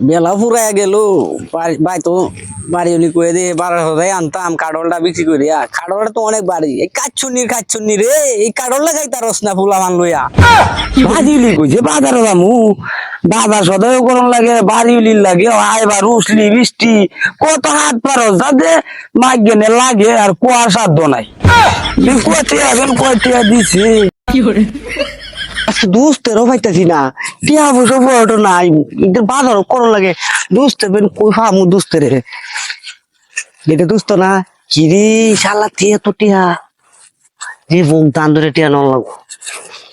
বেলা ফুরাইয়া গেল ভাই তো বাড়ি উনি কয়ে দিয়ে 1200 আনতাম কাঠলটা বিক্রি করিয়া কাঠলটা তো অনেক বাড়ি এই কাচ্ছুন্নি রে এই কাঠলটা খাইতা রসনা ফুলা মান লইয়া ভাজিলি কইছে বাজারে যামু বাজার সদাই করন লাগে বাড়ি উলির লাগে আইবার উসলি বৃষ্টি কত হাত পারস যাতে মাইগেনে লাগে আর কুয়ার সাধ্য নাই কয়টিয়া দিছি দোস্তেরও পাইতাছি না টিয়া বসে বড়টা নাই বাজার করো লাগে দোস্তে বেন কই ফামু দোস্তেরে এটা দোস্ত না কিরি শালা টিয়া তো টিয়া যে বুম টান ধরে টিয়া ন লাগবো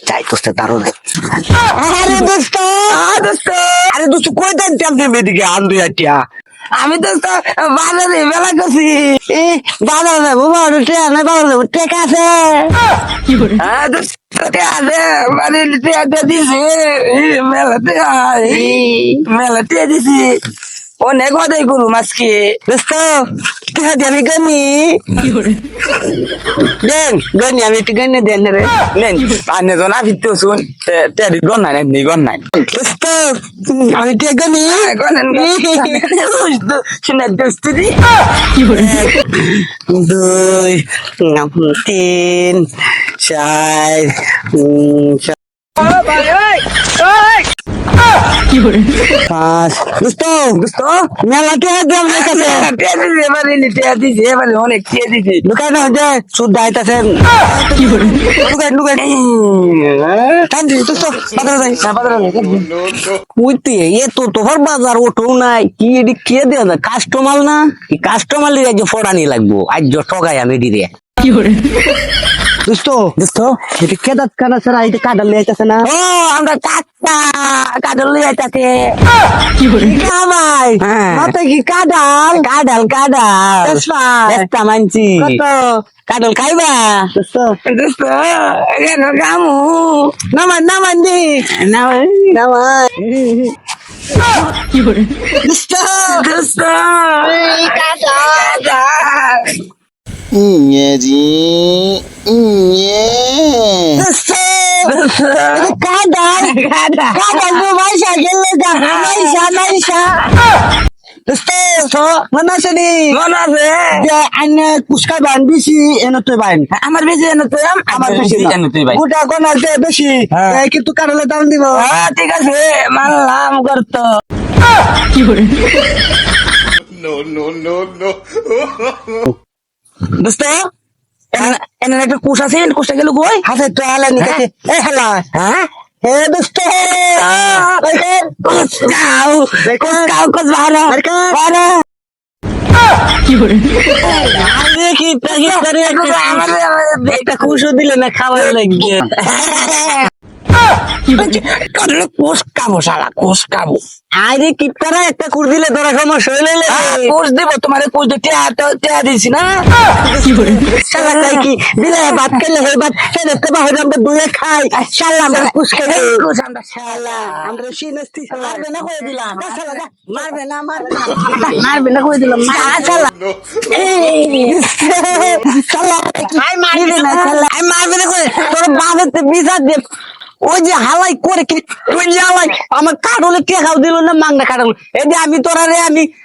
যাই দোস্তে দারো নাই আরে দোস্ত আরে দোস্ত কই দেন টিয়া দেবে দিকে আন দুই টিয়া আমি দোস্ত বাজারে বেলা করছি বাজারে যাবো বড় টিয়া না বাজারে যাবো টেকা আছে হ্যাঁ দোস্ত মেলাতে দিছি অনেক অদাই করু মাছকে আমি গনি দেন গনি আমি একটু গনি দেন রে নেন আনে জন আমি তো শুন তেরি গন নাই নি গন নাই আমি তে গনি গনেন শুনে দোস্তি দুই তিন চার পাঁচ দোস্ত মেলা অনেক লুকায় না যে সুদ আইতাছেন তোর বাজার ওঠো নাই কি এটি কে দেওয়া যায় কাস্টমার না কাস্টমার লিয়ে আজ ফোড়ানি লাগবো আজ ঠগাই আমি দিদি দোস্ত এটা কেদাত কানা ছাড়া এটা কাডাল লিয়ে আইতাছে না ও আমরা কাটটা কাডাল লিয়ে আইতাছে কি করে ভাই মাথায় কি কাডাল একটা মানছি কত কাডাল খাইবা দোস্ত কেন গামু নামান দি নামান কি করে দোস্ত কাডাল Nyeji, nye. Kadang tu Maisha gila dah, Maisha. Mana sini? Mana sih? Dia anak kuskaban bisi, enak tu bain. Amar bisi enak tu am, amar bisi enak tu bain. Udah kau nak dia bisi, kita kan le tahun di bawah. Tiga sih, malam kerto. No. দোস্ত এনে একটা কুশ আছে কুশটা গেল কই হাতে তো আলা নিকাতে এ হালা হ্যাঁ হে দোস্ত কুশ বাহারা কি করে আরে কি প্যাকেট করে একটা কুশও দিলে না খাবার লাগবে কোষ খাবো আরে কি করে একটা কুশ দিলে তোরা সমস্যা হইলে কোষ দিব তোমার কোষ টিয়া দিছি না শালা তাই কি দিলে ভাত খেলে হই ভাত সেটা তো বাহির আমরা দুয়ে খাই শালা আমরা কুশ খাই কুশ আমরা শালা আমরা সিনস্তি শালা মারবে না কই দিলাম শালা মারবে না কই দিলাম শালা শালা আই মারবে না শালা আই মারবে না কই তোর বাবাতে বিচার দে ওই যে হালাই করে কি ওই যে হালাই আমার কাঠলে কে খাও দিল না মাংনা কাঠল এই যে আমি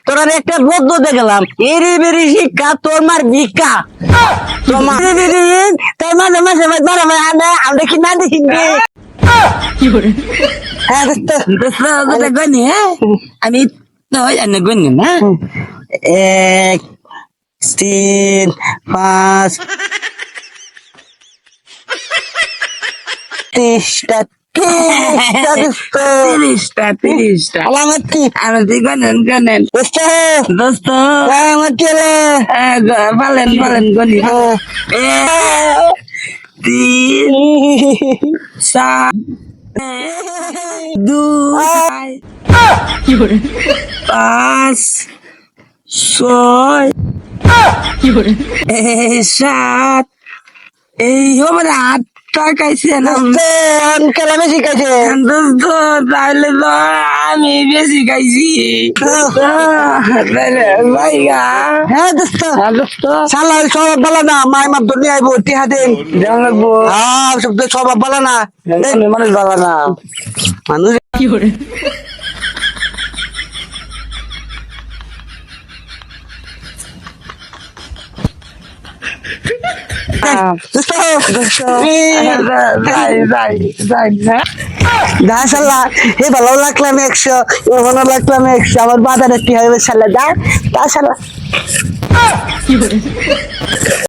তোরারে একটা রোদ দেখলাম এরি বেরি শিক্ষা তোর মার ভিক্ষা তোমার তাই মাঝে বারা আনে আমরা কি না দেখি কি করে হ্যাঁ দোস্ত গনি হ্যাঁ আমি তো জানি গনি না 1 3 5 30টা alamat ki alamat ganen dosto alamat kele balen goni tin sa dua pas soy sat আমার টাকাইছে না কেন বেশি খাইছে তাহলে তো আমি বেশি খাইছি হ্যাঁ দোস্ত শালা স্বভাব বলা না মায়ের মাপ ধরে আইবো টিহা দেন লাগবো সব স্বভাব বলা না মানুষ বলা না মানুষ কি করে শালা এ ভালো লাগলাম 100 ও ভালো লাগলাম 100 আমার বাজারে কি হবে শালা দা তা শালা